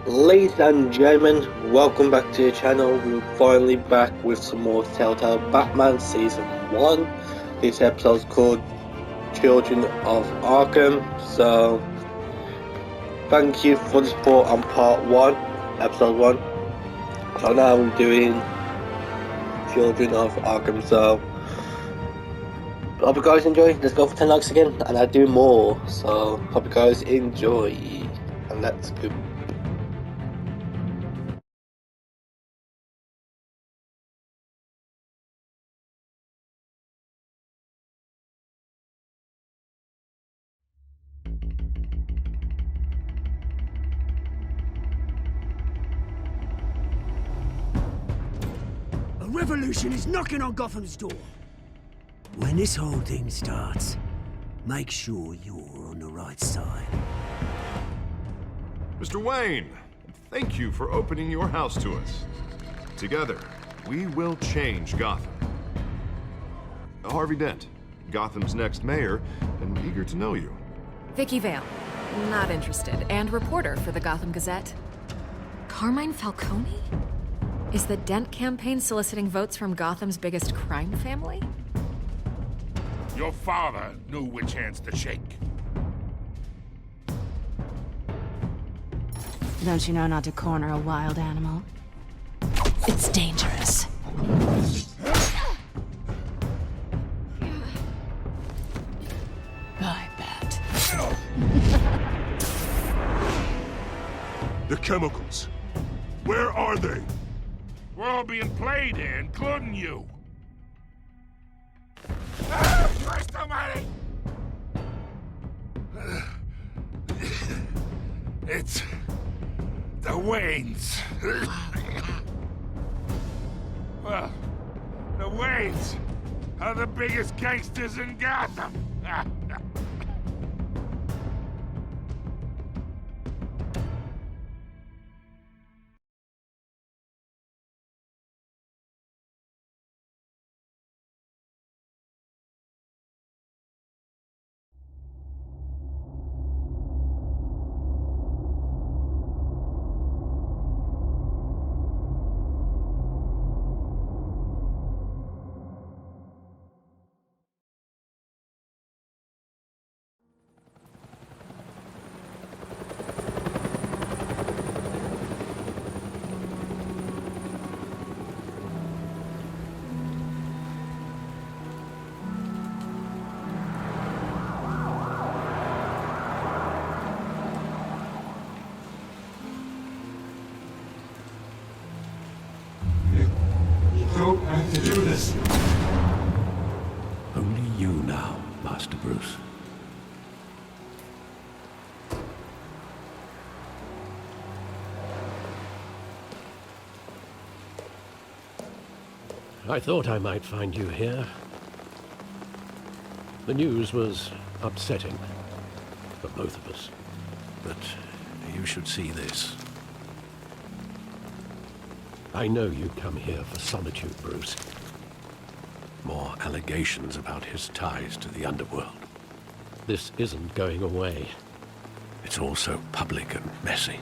Ladies and gentlemen, welcome back to the channel. We're finally back with some more Telltale Batman Season 1. This episode's called Children of Arkham. So, thank you for the support on part 1, episode 1. So now we're doing Children of Arkham. So, hope you guys enjoy. Let's go for 10 likes again, and I do more. So, hope you guys enjoy. And let's go. A revolution is knocking on Gotham's door. When this whole thing starts, make sure you're on the right side. Mr. Wayne, thank you for opening your house to us. Together, we will change Gotham. Harvey Dent, Gotham's next mayor, and eager to know you. Vicky Vale, not interested, and reporter for the Gotham Gazette. Carmine Falcone? Is the Dent campaign soliciting votes from Gotham's biggest crime family? Your father knew which hands to shake. Don't you know not to corner a wild animal? It's dangerous. I bet. The chemicals. Where are they? We're all being played here, including you. Christ almighty! It's the Waynes. Well, the Waynes are the biggest gangsters in Gotham. Don't have to do this. Only you now, Master Bruce. I thought I might find you here. The news was upsetting for both of us. But you should see this. I know you come here for solitude, Bruce. More allegations about his ties to the underworld. This isn't going away. It's all so public and messy.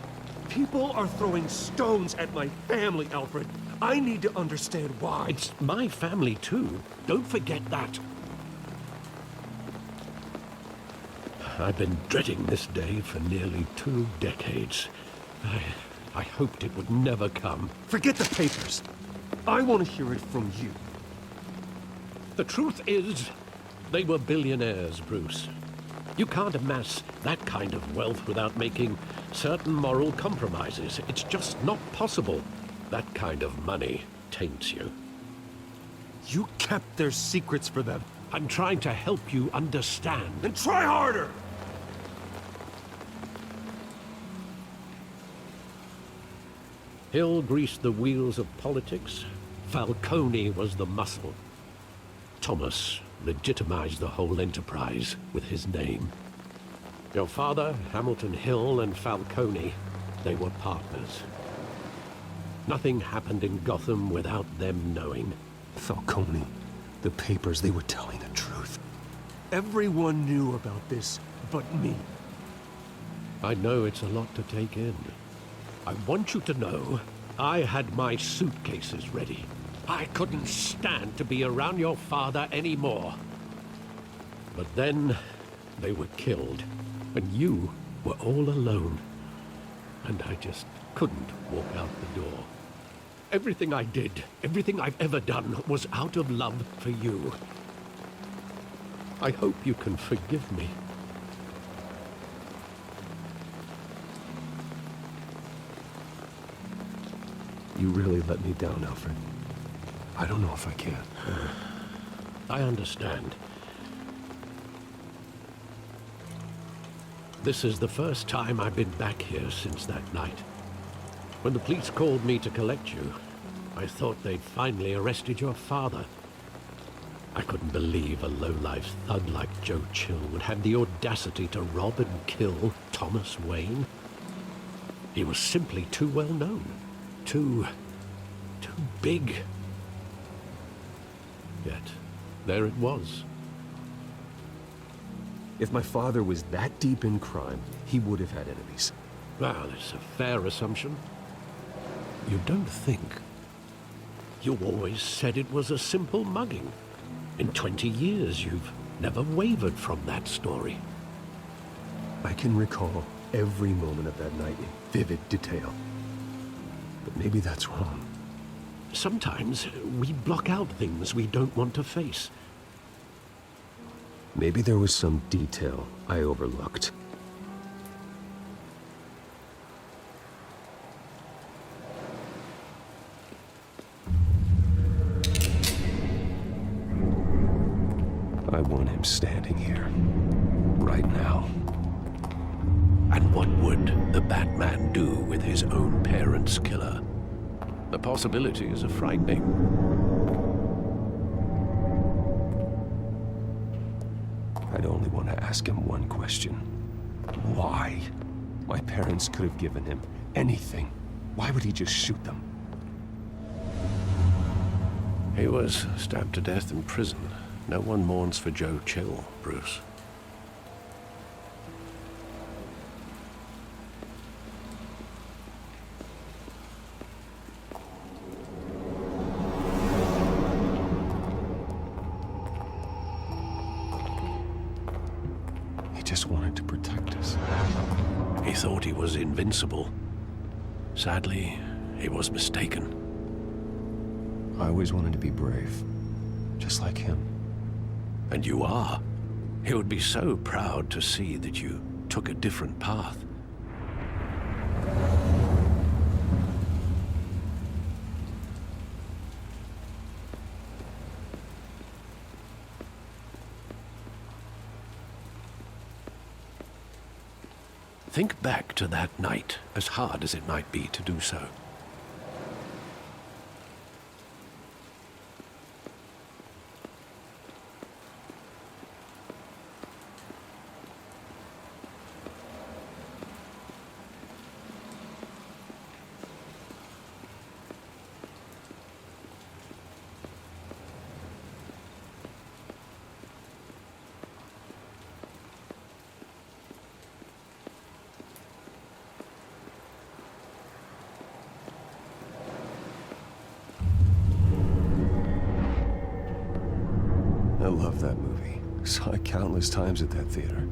People are throwing stones at my family, Alfred. I need to understand why. It's my family, too. Don't forget that. I've been dreading this day for nearly 2 decades. I hoped it would never come. Forget the papers. I want to hear it from you. The truth is, they were billionaires, Bruce. You can't amass that kind of wealth without making certain moral compromises. It's just not possible. That kind of money taints you. You kept their secrets for them. I'm trying to help you understand. Then try harder! Hill greased the wheels of politics. Falcone was the muscle. Thomas legitimized the whole enterprise with his name. Your father, Hamilton Hill, and Falcone, they were partners. Nothing happened in Gotham without them knowing. Falcone, the papers, they were telling the truth. Everyone knew about this but me. I know it's a lot to take in. I want you to know I had my suitcases ready. I couldn't stand to be around your father anymore. But then they were killed, and you were all alone. And I just couldn't walk out the door. Everything I did, everything I've ever done, was out of love for you. I hope you can forgive me. You really let me down, Alfred. I don't know if I can. I understand. This is the first time I've been back here since that night. When the police called me to collect you, I thought they'd finally arrested your father. I couldn't believe a low-life thug like Joe Chill would have the audacity to rob and kill Thomas Wayne. He was simply too well known. Too big. Yet, there it was. If my father was that deep in crime, he would have had enemies. Well, it's a fair assumption. You don't think? You always said it was a simple mugging. In 20 years, you've never wavered from that story. I can recall every moment of that night in vivid detail. But maybe that's wrong. Sometimes we block out things we don't want to face. Maybe there was some detail I overlooked. I want him standing here, right now. And what would the Batman do with his own parents' killer? The possibilities are frightening. I'd only want to ask him one question. Why? My parents could have given him anything. Why would he just shoot them? He was stabbed to death in prison. No one mourns for Joe Chill, Bruce. He just wanted to protect us. He thought he was invincible. Sadly, he was mistaken. I always wanted to be brave, just like him. And you are. He would be so proud to see that you took a different path. Think back to that night, as hard as it might be to do so. I love that movie. Saw it countless times at that theater.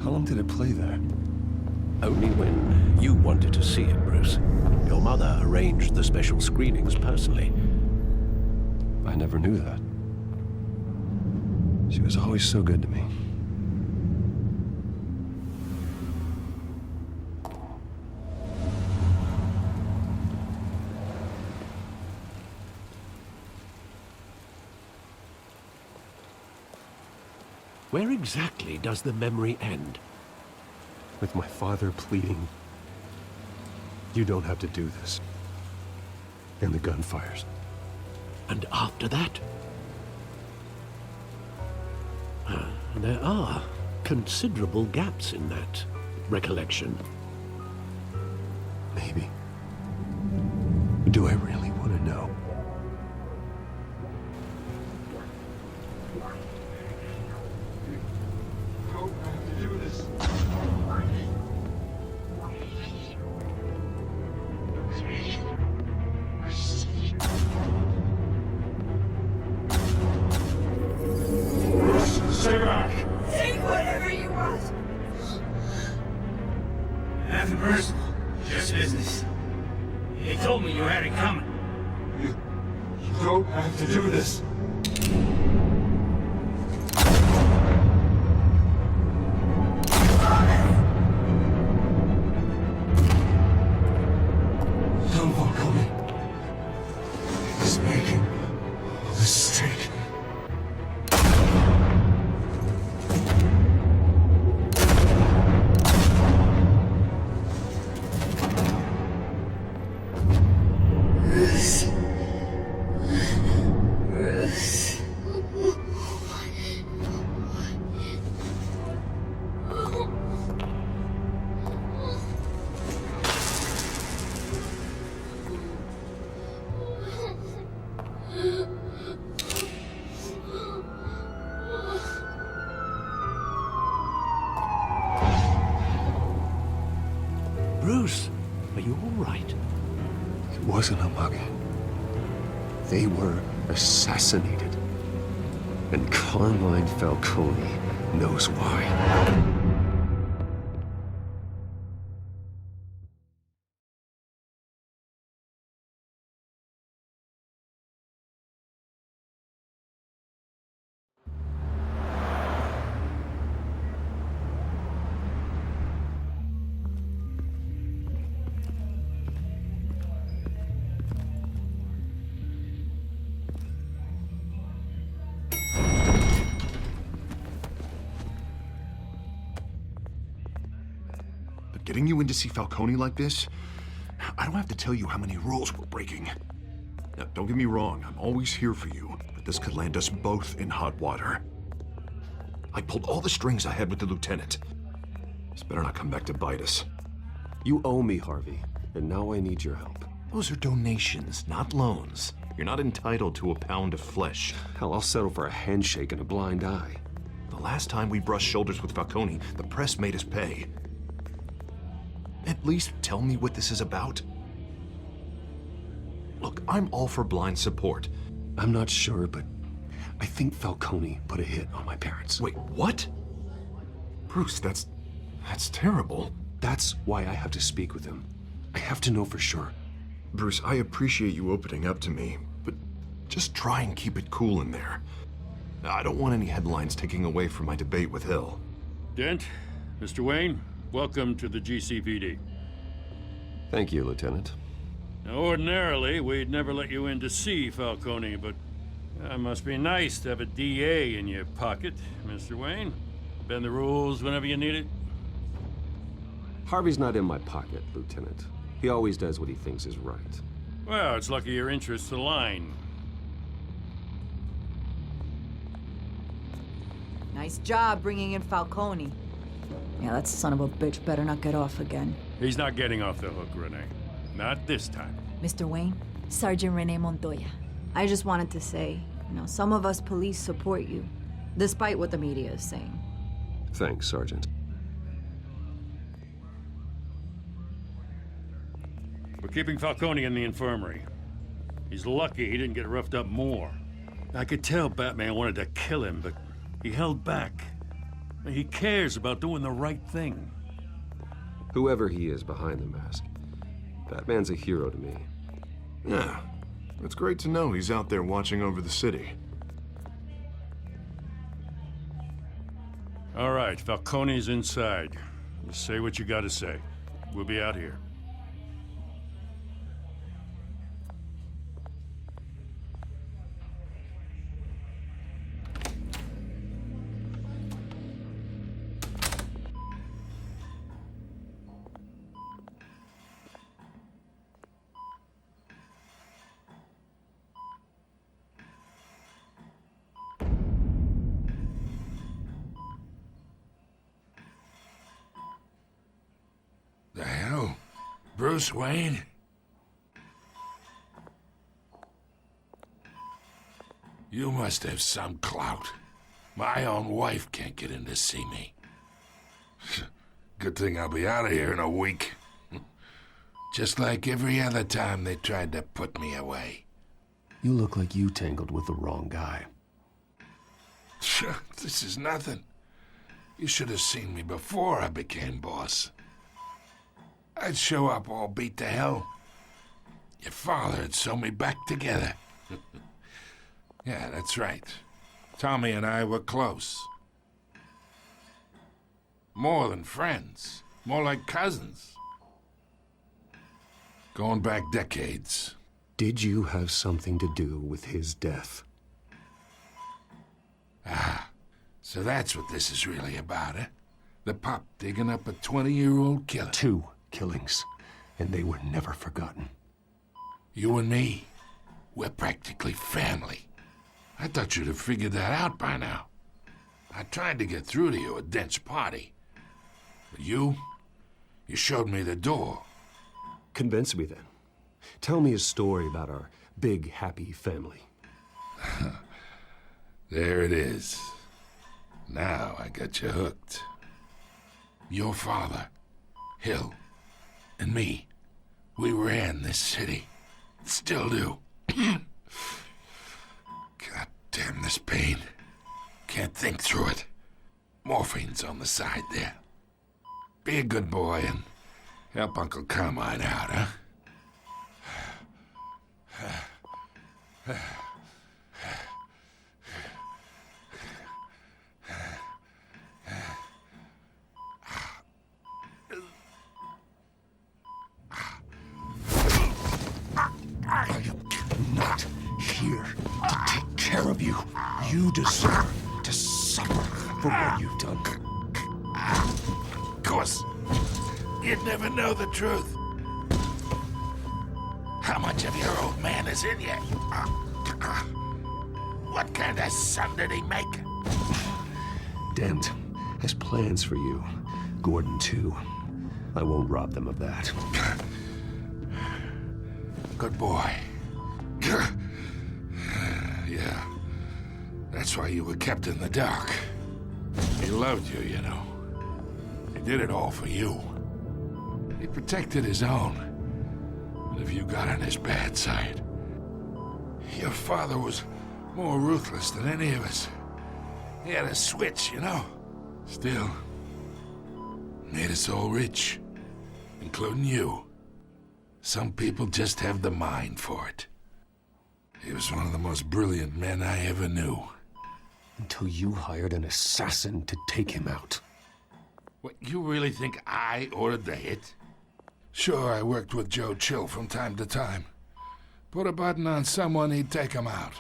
How long did it play there? Only when you wanted to see it, Bruce. Your mother arranged the special screenings personally. I never knew that. She was always so good to me. Where exactly does the memory end? With my father pleading, "You don't have to do this." And the gun fires. And after that? There are considerable gaps in that recollection. Maybe. Do I really want to know? Nothing personal, just business. He told me you had it coming. You don't have to do this. Don't walk on me. He's making a mistake. Bruce, are you all right? It wasn't a mug. They were assassinated. And Carmine Falcone knows why. Getting you in to see Falcone like this? I don't have to tell you how many rules we're breaking. Now, don't get me wrong, I'm always here for you, but this could land us both in hot water. I pulled all the strings I had with the lieutenant. This better not come back to bite us. You owe me, Harvey, and now I need your help. Those are donations, not loans. You're not entitled to a pound of flesh. Hell, I'll settle for a handshake and a blind eye. The last time we brushed shoulders with Falcone, the press made us pay. At least tell me what this is about. Look, I'm all for blind support. I'm not sure, but I think Falcone put a hit on my parents. Wait, what? Bruce, that's terrible. That's why I have to speak with him. I have to know for sure. Bruce, I appreciate you opening up to me, but just try and keep it cool in there. I don't want any headlines taking away from my debate with Hill. Dent, Mr. Wayne, welcome to the GCPD. Thank you, Lieutenant. Now, ordinarily, we'd never let you in to see Falcone, but it must be nice to have a DA in your pocket, Mr. Wayne. Bend the rules whenever you need it. Harvey's not in my pocket, Lieutenant. He always does what he thinks is right. Well, it's lucky your interests align. Nice job bringing in Falcone. Yeah, that son of a bitch better not get off again. He's not getting off the hook, Renee. Not this time. Mr. Wayne, Sergeant Renee Montoya. I just wanted to say, some of us police support you, despite what the media is saying. Thanks, Sergeant. We're keeping Falcone in the infirmary. He's lucky he didn't get roughed up more. I could tell Batman wanted to kill him, but he held back. He cares about doing the right thing. Whoever he is behind the mask, Batman's a hero to me. Yeah, it's great to know he's out there watching over the city. All right, Falcone's inside. You say what you gotta say. We'll be out here. The hell? Bruce Wayne? You must have some clout. My own wife can't get in to see me. Good thing I'll be out of here in a week. Just like every other time they tried to put me away. You look like you tangled with the wrong guy. This is nothing. You should have seen me before I became boss. I'd show up all beat to hell. Your father had sewn me back together. Yeah, that's right. Tommy and I were close. More than friends. More like cousins. Going back decades. Did you have something to do with his death? Ah, so that's what this is really about, eh? The pup digging up a 20-year-old killer. 2 killings, and they were never forgotten. You and me, we're practically family. I thought you'd have figured that out by now. I tried to get through to you at Dent's party. But you showed me the door. Convince me then. Tell me a story about our big, happy family. There it is. Now I got you hooked. Your father, Hill, and me, we ran this city. Still do. God damn this pain. Can't think through it. Morphine's on the side there. Be a good boy and help Uncle Carmine out, huh? I am not here to take care of you. You deserve to suffer for what you've done. Of course, you'd never know the truth. How much of your old man is in you? What kind of son did he make? Dent has plans for you. Gordon, too. I won't rob them of that. Good boy. Yeah. That's why you were kept in the dark. He loved you, you know. He did it all for you. He protected his own. But if you got on his bad side, your father was more ruthless than any of us. He had a switch, you know. Still, made us all rich, including you. Some people just have the mind for it. He was one of the most brilliant men I ever knew. Until you hired an assassin to take him out. What, you really think I ordered the hit? Sure, I worked with Joe Chill from time to time. Put a button on someone, he'd take him out.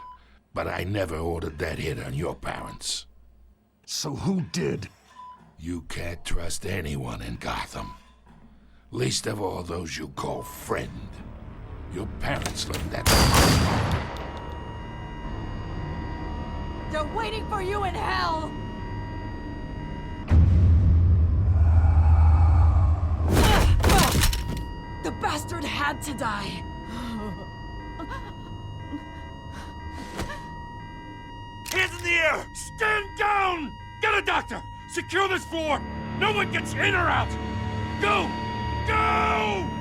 But I never ordered that hit on your parents. So who did? You can't trust anyone in Gotham. Least of all those you call friend. Your parents learned that. They're waiting for you in hell! The bastard had to die. Hands in the air! Stand down! Get a doctor! Secure this floor! No one gets in or out! Go! Go!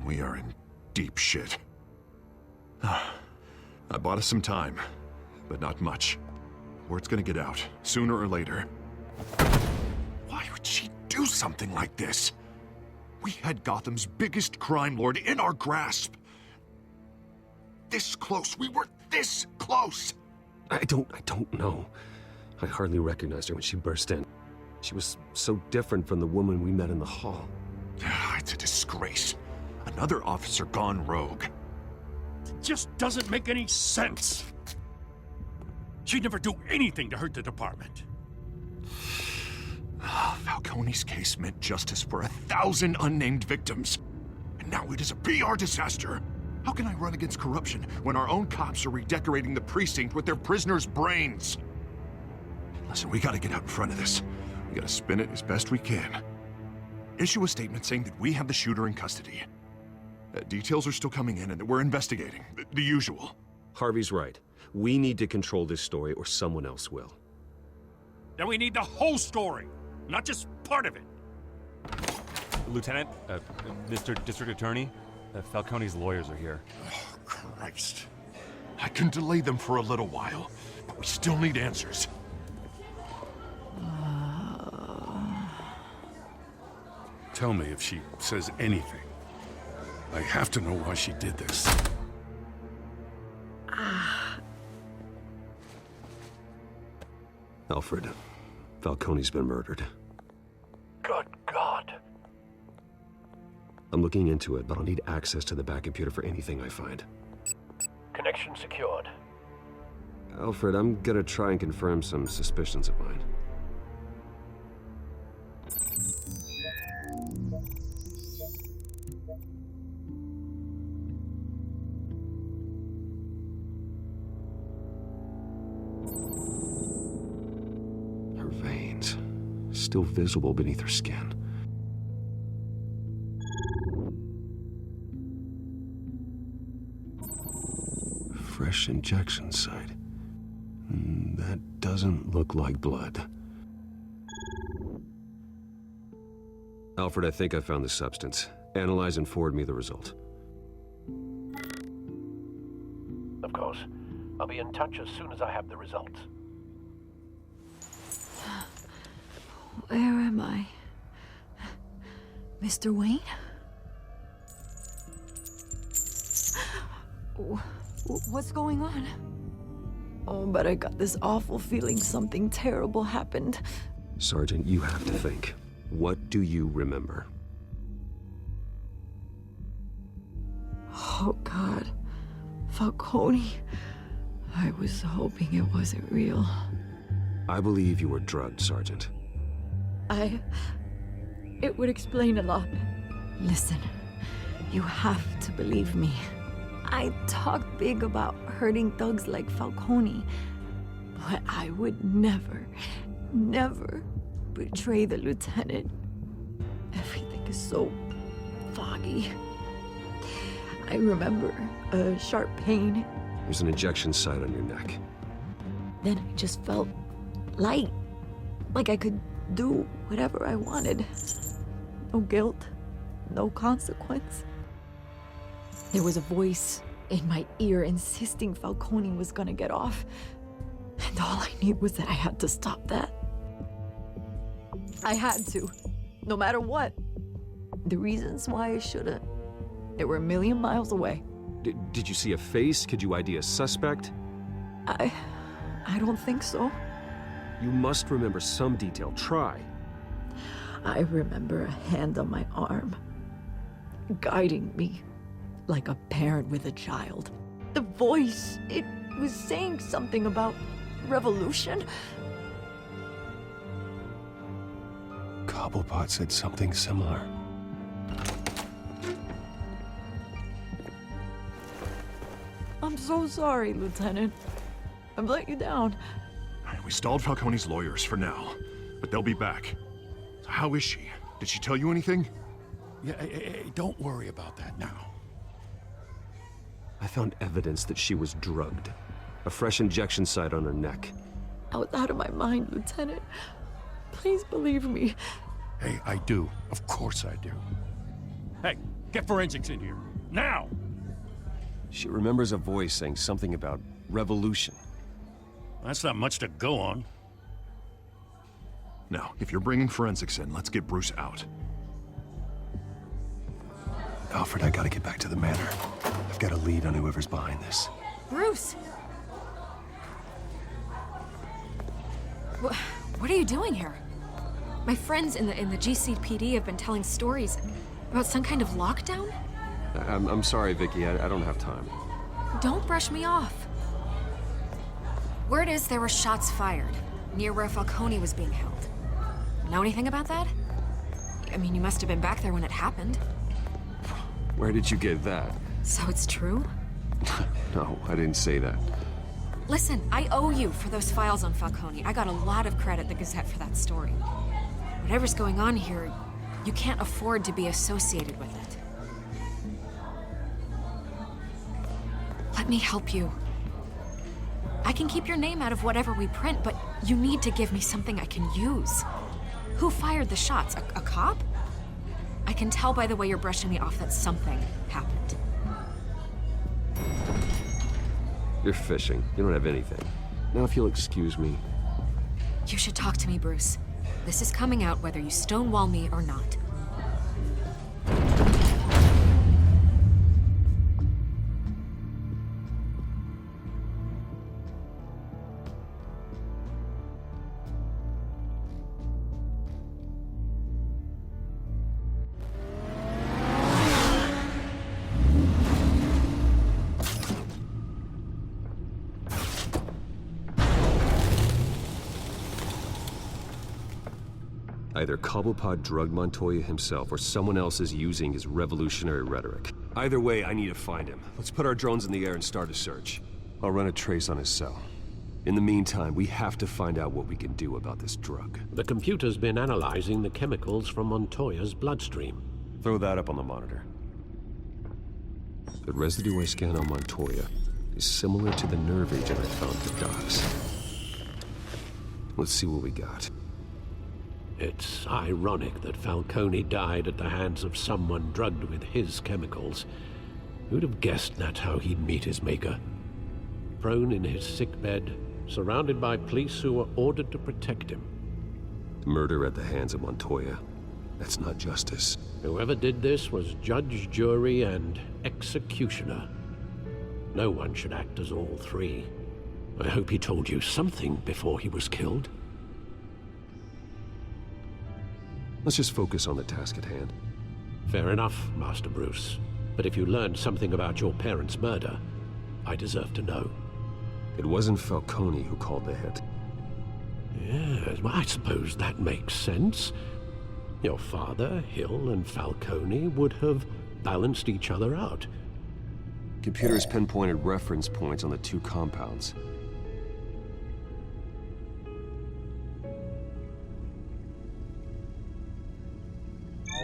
We are in deep shit. I bought us some time, but not much. Word's gonna get out, sooner or later. Why would she do something like this? We had Gotham's biggest crime lord in our grasp. This close, we were this close! I don't know. I hardly recognized her when she burst in. She was so different from the woman we met in the hall. It's a disgrace. Another officer gone rogue. It just doesn't make any sense. She'd never do anything to hurt the department. Falcone's case meant justice for 1,000 unnamed victims. And now it is a PR disaster. How can I run against corruption when our own cops are redecorating the precinct with their prisoners' brains? Listen, we gotta get out in front of this. We gotta spin it as best we can. Issue a statement saying that we have the shooter in custody. Details are still coming in and that we're investigating. The usual. Harvey's right. We need to control this story or someone else will. Then we need the whole story, not just part of it. Lieutenant, Mr. District Attorney, Falcone's lawyers are here. Oh, Christ. I can delay them for a little while, but we still need answers. Tell me if she says anything. I have to know why she did this. Alfred, Falcone's been murdered. Good God. I'm looking into it, but I'll need access to the back computer for anything I find. Connection secured. Alfred, I'm gonna try and confirm some suspicions of mine. Her veins, still visible beneath her skin. Fresh injection site. That doesn't look like blood. Alfred, I think I found the substance. Analyze and forward me the result. Of course. I'll be in touch as soon as I have the results. Where am I? Mr. Wayne? What's going on? Oh, but I got this awful feeling something terrible happened. Sergeant, you have to think. What do you remember? Oh, God. Falcone. I was hoping it wasn't real. I believe you were drugged, Sergeant. It would explain a lot. Listen, you have to believe me. I talk big about hurting thugs like Falcone, but I would never, never betray the lieutenant. Everything is so foggy. I remember a sharp pain. There's an injection site on your neck. Then I just felt light, like I could do whatever I wanted. No guilt, no consequence. There was a voice in my ear insisting Falcone was gonna get off. And all I knew was that I had to stop that. I had to, no matter what. The reasons why I shouldn't, they were a million miles away. Did you see a face? Could you ID a suspect? I don't think so. You must remember some detail. Try. I remember a hand on my arm, guiding me like a parent with a child. The voice, it was saying something about revolution. Cobblepot said something similar. I'm so sorry, Lieutenant. I've let you down. We stalled Falcone's lawyers for now, but they'll be back. So how is she? Did she tell you anything? Yeah, hey, don't worry about that now. I found evidence that she was drugged. A fresh injection site on her neck. I was out of my mind, Lieutenant. Please believe me. Hey, I do. Of course I do. Hey, get forensics in here. Now! She remembers a voice saying something about revolution. That's not much to go on. Now, if you're bringing forensics in, let's get Bruce out. Alfred, I gotta get back to the manor. I've got a lead on whoever's behind this. Bruce! What are you doing here? My friends in the GCPD have been telling stories about some kind of lockdown? I'm sorry, Vicky. I don't have time. Don't brush me off. Word is there were shots fired near where Falcone was being held. Know anything about that? I mean, you must have been back there when it happened. Where did you get that? So it's true? No, I didn't say that. Listen, I owe you for those files on Falcone. I got a lot of credit at the Gazette for that story. Whatever's going on here, you can't afford to be associated with it. Let me help you. I can keep your name out of whatever we print, but you need to give me something I can use. Who fired the shots? A cop? I can tell by the way you're brushing me off that something happened. You're fishing. You don't have anything. Now, if you'll excuse me. You should talk to me, Bruce. This is coming out whether you stonewall me or not. Either Cobblepot drugged Montoya himself, or someone else is using his revolutionary rhetoric. Either way, I need to find him. Let's put our drones in the air and start a search. I'll run a trace on his cell. In the meantime, we have to find out what we can do about this drug. The computer's been analyzing the chemicals from Montoya's bloodstream. Throw that up on the monitor. The residue I scan on Montoya is similar to the nerve agent I found at the docks. Let's see what we got. It's ironic that Falcone died at the hands of someone drugged with his chemicals. Who'd have guessed that's how he'd meet his maker? Prone in his sickbed, surrounded by police who were ordered to protect him. Murder at the hands of Montoya. That's not justice. Whoever did this was judge, jury, and executioner. No one should act as all three. I hope he told you something before he was killed. Let's just focus on the task at hand. Fair enough, Master Bruce. But if you learned something about your parents' murder, I deserve to know. It wasn't Falcone who called the hit. Yes, well, I suppose that makes sense. Your father, Hill, and Falcone would have balanced each other out. Computer's pinpointed reference points on the two compounds.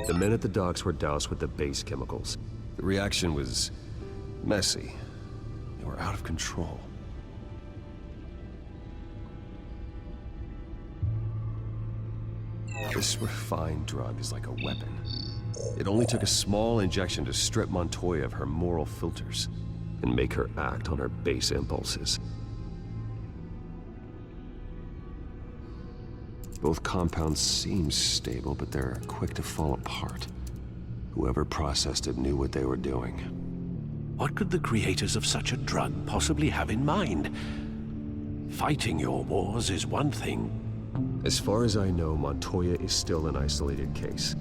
The men at the docks were doused with the base chemicals. The reaction was messy. They were out of control. This refined drug is like a weapon. It only took a small injection to strip Montoya of her moral filters and make her act on her base impulses. Both compounds seem stable, but they're quick to fall apart. Whoever processed it knew what they were doing. What could the creators of such a drug possibly have in mind? Fighting your wars is one thing. As far as I know, Montoya is still an isolated case.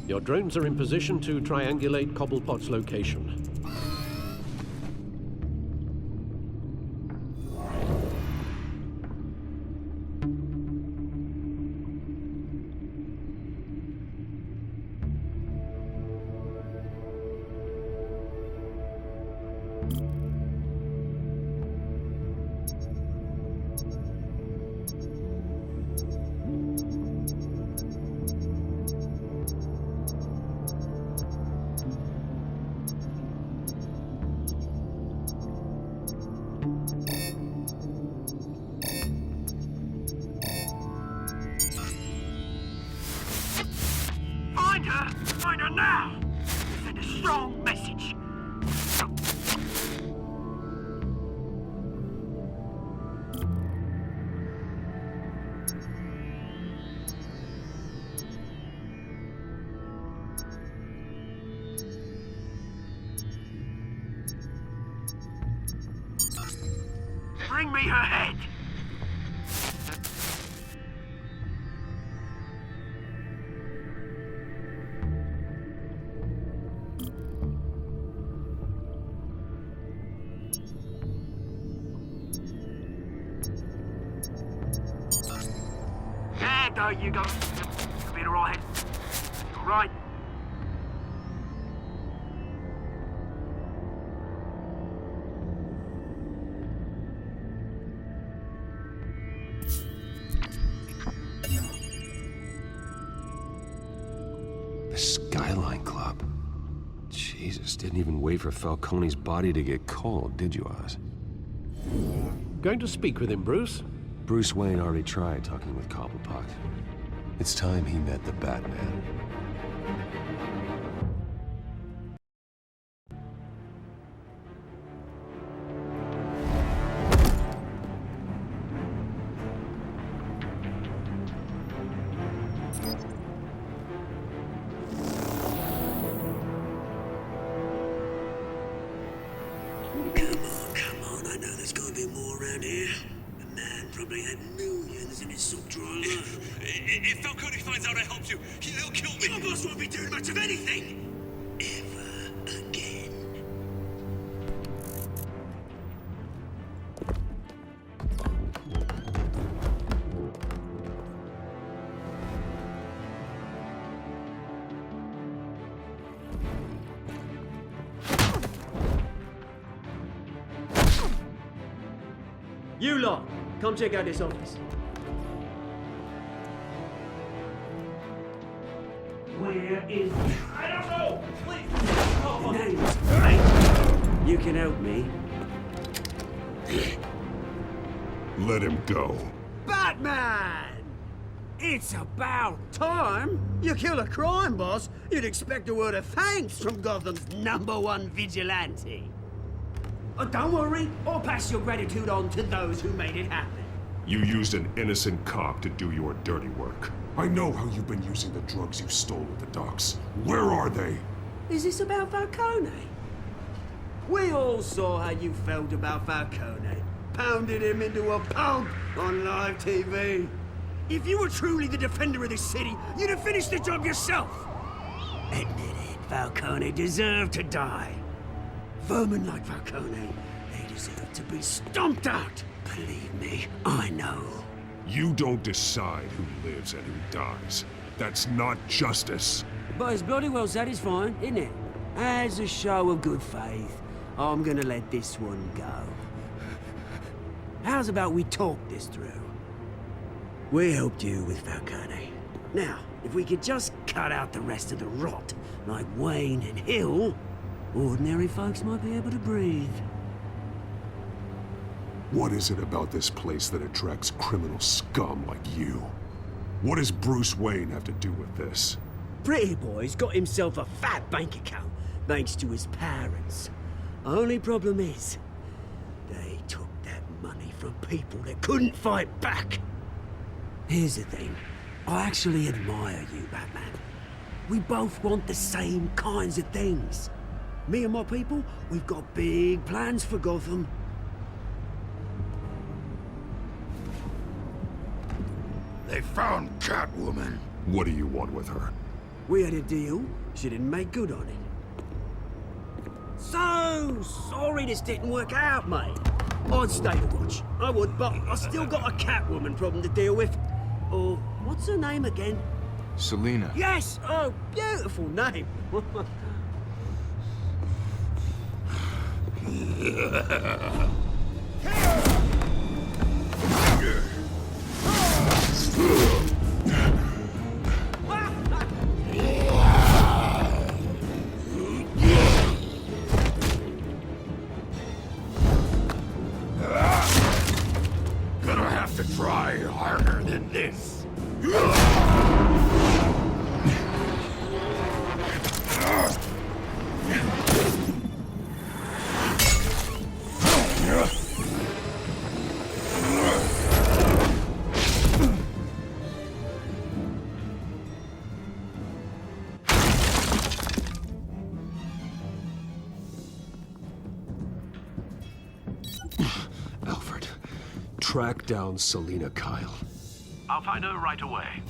Your drones are in position to triangulate Cobblepot's location. Find her now! Send a strong message. Bring me her head! There you go. You'll be alright. All right. The Skyline Club. Jesus, didn't even wait for Falcone's body to get cold, did you, Oz? Going to speak with him, Bruce? Bruce Wayne already tried talking with Cobblepot. It's time he met the Batman. Come on, I know there's gonna be more around here. The man probably had millions in his sub-drawer alone. If Falcone finds out I helped you, he'll kill me. Your boss won't be doing much of anything. Ever again. You lot, come check out this office. Where is... I don't know! Please! The name's right. You can help me. Let him go. Batman! It's about time. You kill a crime boss, you'd expect a word of thanks from Gotham's #1 vigilante. Oh, don't worry, I'll pass your gratitude on to those who made it happen. You used an innocent cop to do your dirty work. I know how you've been using the drugs you stole at the docks. Where are they? Is this about Falcone? We all saw how you felt about Falcone. Pounded him into a pulp on live TV. If you were truly the defender of this city, you'd have finished the job yourself. Admit it, Falcone deserved to die. Vermin like Falcone, they deserve to be stomped out. Believe me, I know. You don't decide who lives and who dies. That's not justice. But it's bloody well satisfying, isn't it? As a show of good faith, I'm gonna let this one go. How's about we talk this through? We helped you with Falcone. Now, if we could just cut out the rest of the rot, like Wayne and Hill, ordinary folks might be able to breathe. What is it about this place that attracts criminal scum like you? What does Bruce Wayne have to do with this? Pretty Boy's got himself a fat bank account, thanks to his parents. Only problem is, they took that money from people that couldn't fight back. Here's the thing, I actually admire you, Batman. We both want the same kinds of things. Me and my people, we've got big plans for Gotham. They found Catwoman. What do you want with her? We had a deal. She didn't make good on it. So sorry this didn't work out, mate. I'd stay to watch. I would, but I still got a Catwoman problem to deal with. Oh, what's her name again? Selina. Yes! Oh, beautiful name. Gonna have to try harder than this. Alfred, track down Selina Kyle. I'll find her right away.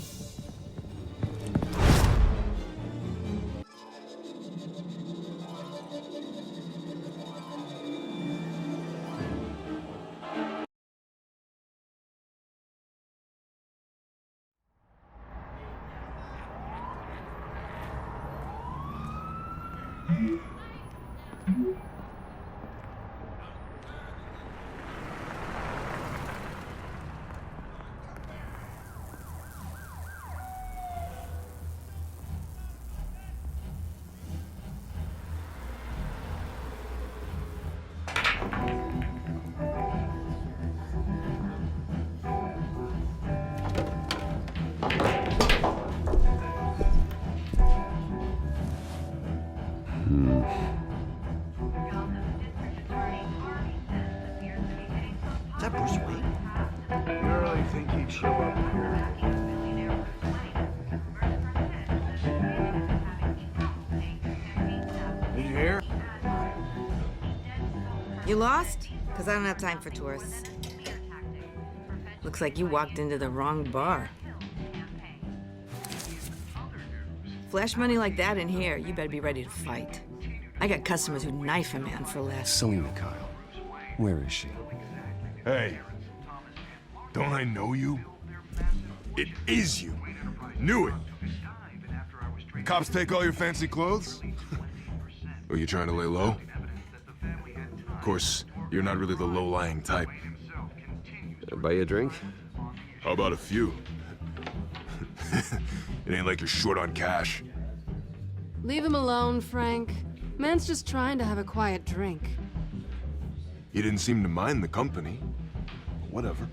that Bruce Wayne? You really think he'd show up here? Did you hear? You lost? Because I don't have time for tourists. Looks like you walked into the wrong bar. Flash money like that in here, you better be ready to fight. I got customers who'd knife a man for less. Selina Kyle. Where is she? Hey. Don't I know you? It is you. Knew it. Cops take all your fancy clothes? Are you trying to lay low? Of course, you're not really the low-lying type. Buy you a drink? How about a few? It ain't like you're short on cash. Leave him alone, Frank. Man's just trying to have a quiet drink. You didn't seem to mind the company. But whatever.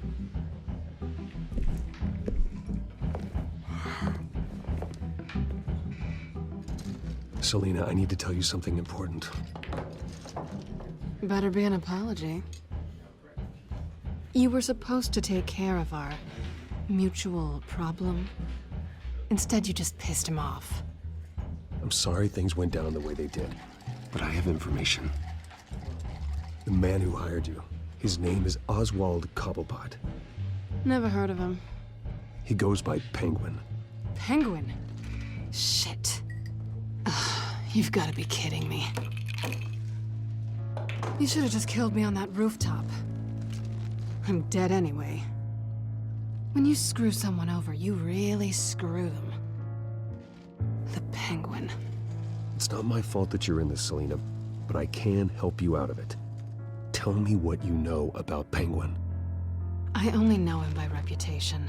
Selina, I need to tell you something important. Better be an apology. You were supposed to take care of our mutual problem. Instead, you just pissed him off. I'm sorry things went down the way they did, but I have information. The man who hired you, his name is Oswald Cobblepot. Never heard of him. He goes by Penguin. Penguin? Shit. Ugh, you've got to be kidding me. You should have just killed me on that rooftop. I'm dead anyway. When you screw someone over, you really screw them. The Penguin. It's not my fault that you're in this, Selina, but I can help you out of it. Tell me what you know about Penguin. I only know him by reputation.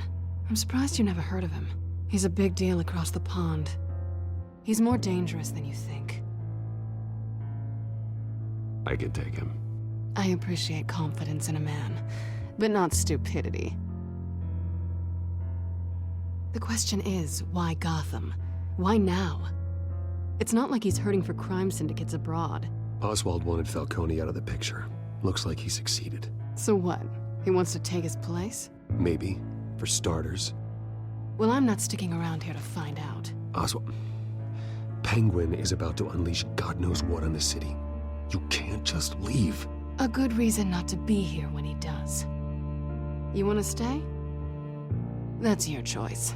I'm surprised you never heard of him. He's a big deal across the pond. He's more dangerous than you think. I can take him. I appreciate confidence in a man, but not stupidity. The question is, why Gotham? Why now? It's not like he's hurting for crime syndicates abroad. Oswald wanted Falcone out of the picture. Looks like he succeeded. So what? He wants to take his place? Maybe, for starters. Well, I'm not sticking around here to find out. Oswald... Penguin is about to unleash God knows what on the city. You can't just leave. A good reason not to be here when he does. You want to stay? That's your choice.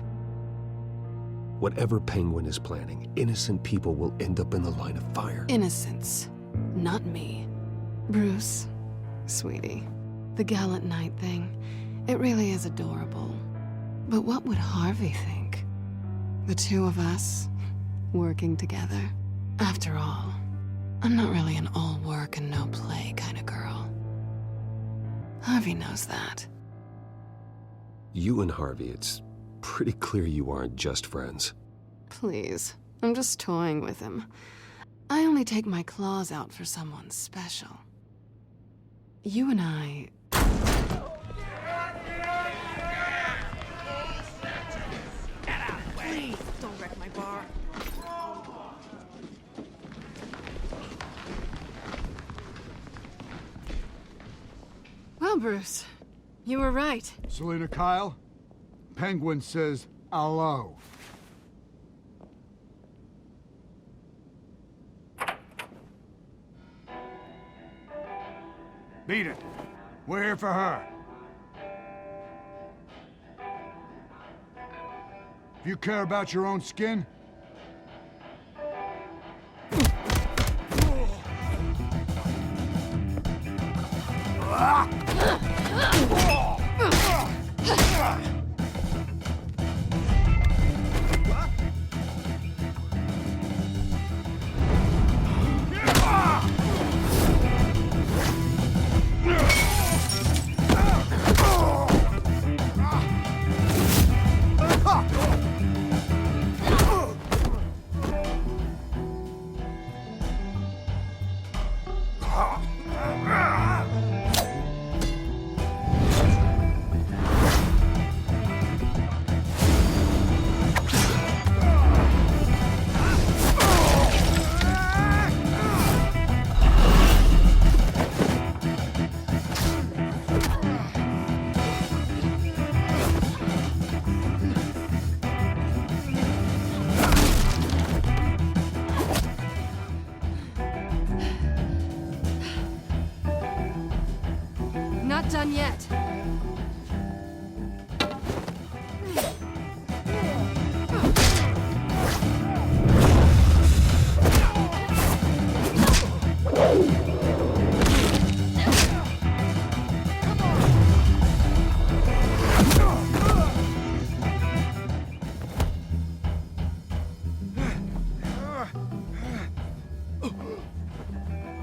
Whatever Penguin is planning, innocent people will end up in the line of fire. Innocence, not me. Bruce, sweetie, the gallant knight thing, it really is adorable. But what would Harvey think? The two of us, working together. After all, I'm not really an all work and no play kind of girl. Harvey knows that. You and Harvey, it's pretty clear you aren't just friends. Please, I'm just toying with him. I only take my claws out for someone special. You and I... Please, don't wreck my bar. Well, Bruce, you were right. Selina Kyle, Penguin says hello. Beat it. We're here for her. If you care about your own skin,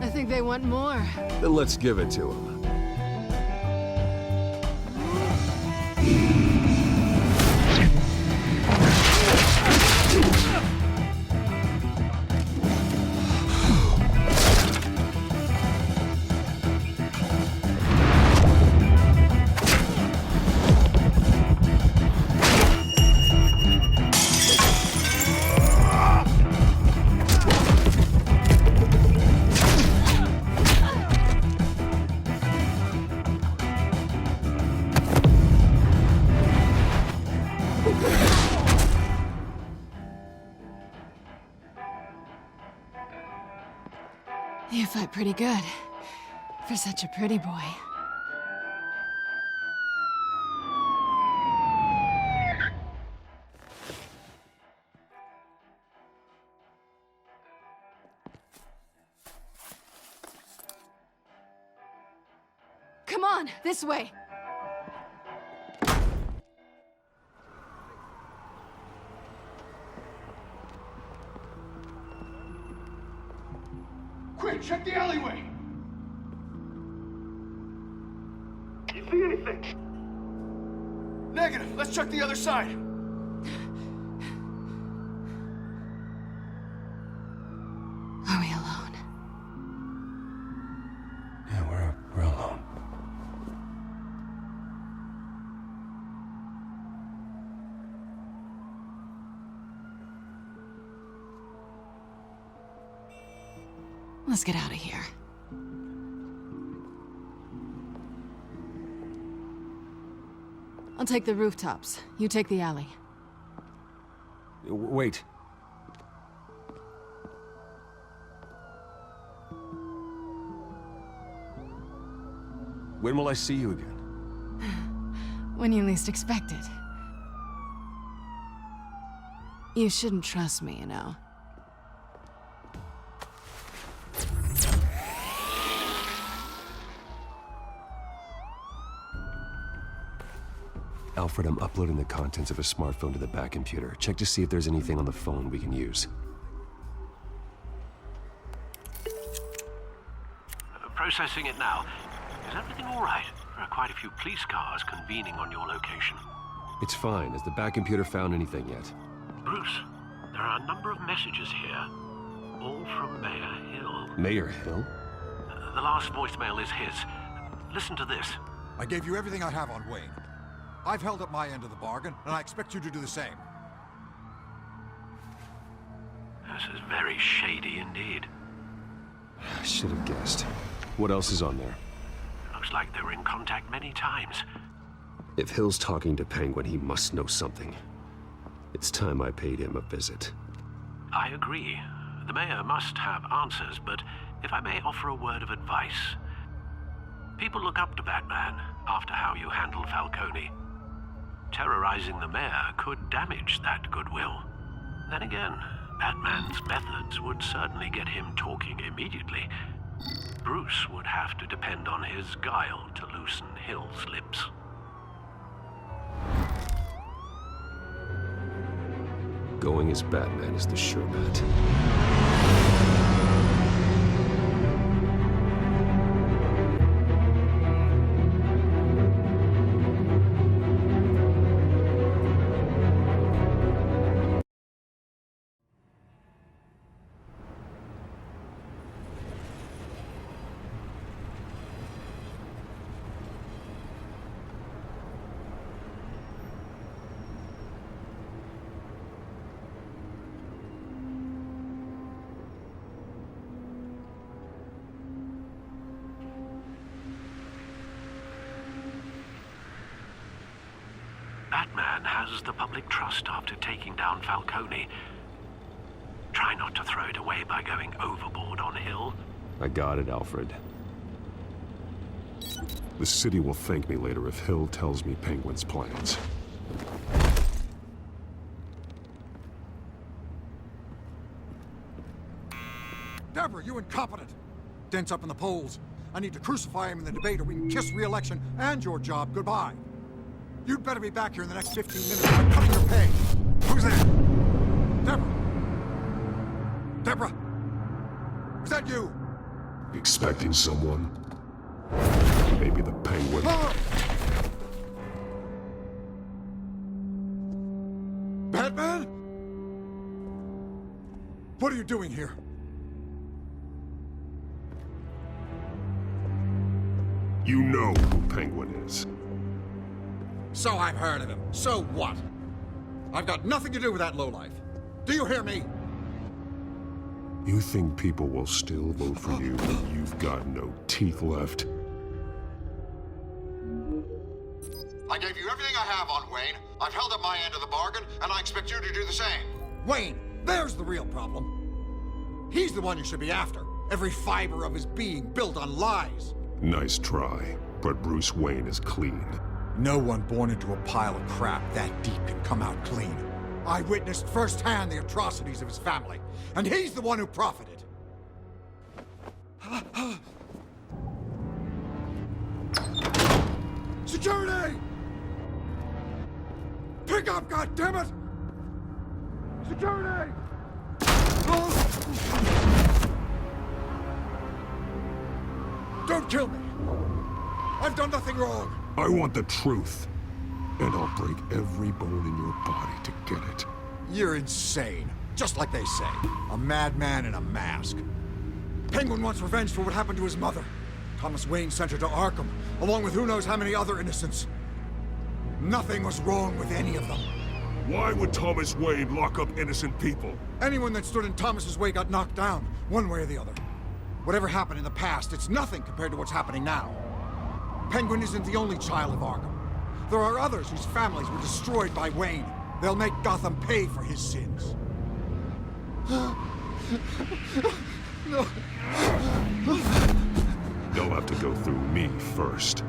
I think they want more. Then let's give it to them. You fight pretty good. For such a pretty boy. Come on, this way. Quick, check the alleyway! You see anything? Negative. Let's check the other side. Are we alone? Yeah, we're alone. Let's get out of here. I'll take the rooftops. You take the alley. Wait. When will I see you again? When you least expect it. You shouldn't trust me, you know. Alfred, I'm uploading the contents of a smartphone to the back computer. Check to see if there's anything on the phone we can use. Processing it now. Is everything all right? There are quite a few police cars convening on your location. It's fine. Has the back computer found anything yet? Bruce, there are a number of messages here, all from Mayor Hill. Mayor Hill? The last voicemail is his. Listen to this. I gave you everything I have on Wayne. I've held up my end of the bargain, and I expect you to do the same. This is very shady indeed. I should have guessed. What else is on there? Looks like they were in contact many times. If Hill's talking to Penguin, he must know something. It's time I paid him a visit. I agree. The mayor must have answers, but if I may offer a word of advice. People look up to Batman after how you handled Falcone. Terrorizing the mayor could damage that goodwill. Then again, Batman's methods would certainly get him talking immediately. Bruce would have to depend on his guile to loosen Hill's lips. Going as Batman is the sure bet. Batman has the public trust after taking down Falcone. Try not to throw it away by going overboard on Hill. I got it, Alfred. The city will thank me later if Hill tells me Penguin's plans. Deborah, you incompetent! Dent's up in the polls. I need to crucify him in the debate or we can kiss re-election and your job goodbye. You'd better be back here in the next 15 minutes or I'm cutting your pay. Who's there? Deborah! Deborah! Is that you? Expecting someone? Maybe the Penguin. Batman? What are you doing here? You know who Penguin is. So I've heard of him. So what? I've got nothing to do with that lowlife. Do you hear me? You think people will still vote for you when you've got no teeth left? I gave you everything I have on Wayne. I've held up my end of the bargain, and I expect you to do the same. Wayne, there's the real problem. He's the one you should be after. Every fiber of his being built on lies. Nice try, but Bruce Wayne is clean. No one born into a pile of crap that deep can come out clean. I witnessed firsthand the atrocities of his family, and he's the one who profited. Security! Pick up, goddammit! Security! Don't kill me! I've done nothing wrong! I want the truth, and I'll break every bone in your body to get it. You're insane. Just like they say. A madman in a mask. Penguin wants revenge for what happened to his mother. Thomas Wayne sent her to Arkham, along with who knows how many other innocents. Nothing was wrong with any of them. Why would Thomas Wayne lock up innocent people? Anyone that stood in Thomas's way got knocked down, one way or the other. Whatever happened in the past, it's nothing compared to what's happening now. Penguin isn't the only child of Arkham. There are others whose families were destroyed by Wayne. They'll make Gotham pay for his sins. No. They'll have to go through me first.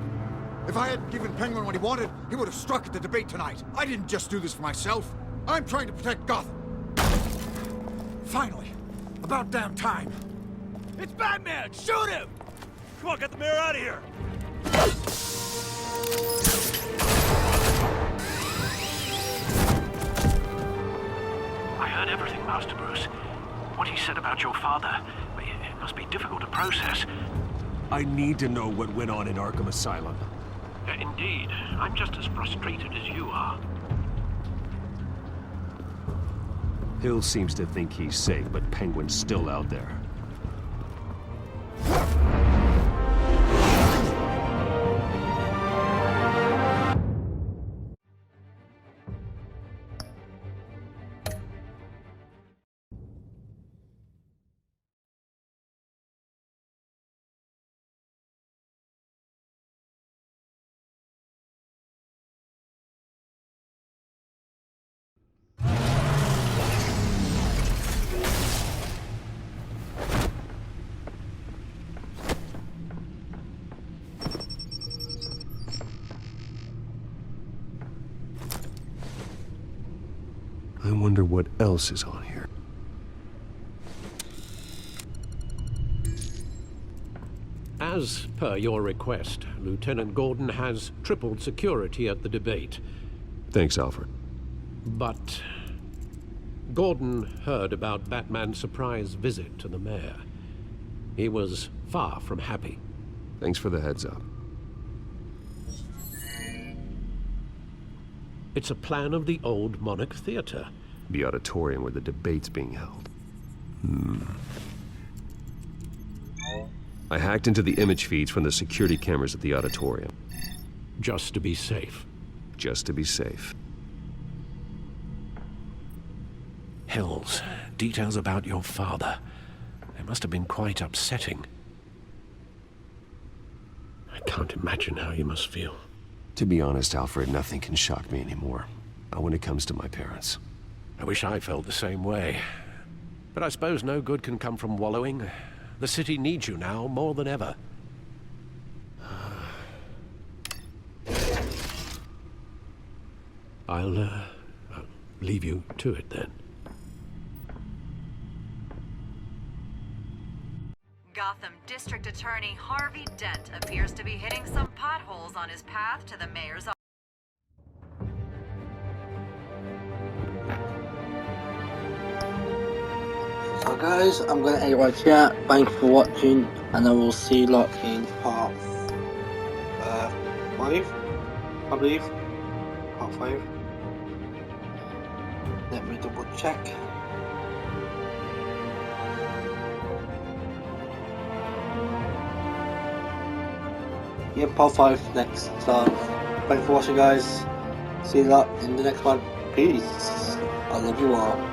If I hadn't given Penguin what he wanted, he would have struck at the debate tonight. I didn't just do this for myself. I'm trying to protect Gotham. Finally. About damn time. It's Batman! Shoot him! Come on, get the mayor out of here! I heard everything, Master Bruce. What he said about your father, it must be difficult to process. I need to know what went on in Arkham Asylum. Indeed. I'm just as frustrated as you are. Hill seems to think he's safe, but Penguin's still out there. I wonder what else is on here. As per your request, Lieutenant Gordon has tripled security at the debate. Thanks, Alfred. But Gordon heard about Batman's surprise visit to the mayor. He was far from happy. Thanks for the heads up. It's a plan of the old Monarch Theater. The auditorium where the debate's being held. I hacked into the image feeds from the security cameras at the auditorium. Just to be safe. Just to be safe. Hills, details about your father. They must have been quite upsetting. I can't imagine how you must feel. To be honest, Alfred, nothing can shock me anymore. Not when it comes to my parents. I wish I felt the same way. But I suppose no good can come from wallowing. The city needs you now more than ever. I'll leave you to it then. Gotham District Attorney Harvey Dent appears to be hitting some potholes on his path to the mayor's office. So guys, I'm going to end it right here. Thanks for watching, and I will see you lot in part 5, I believe. Part 5. Let me double check. Yeah, part 5 next. So, thanks for watching guys. See you lot in the next one. Peace. I love you all.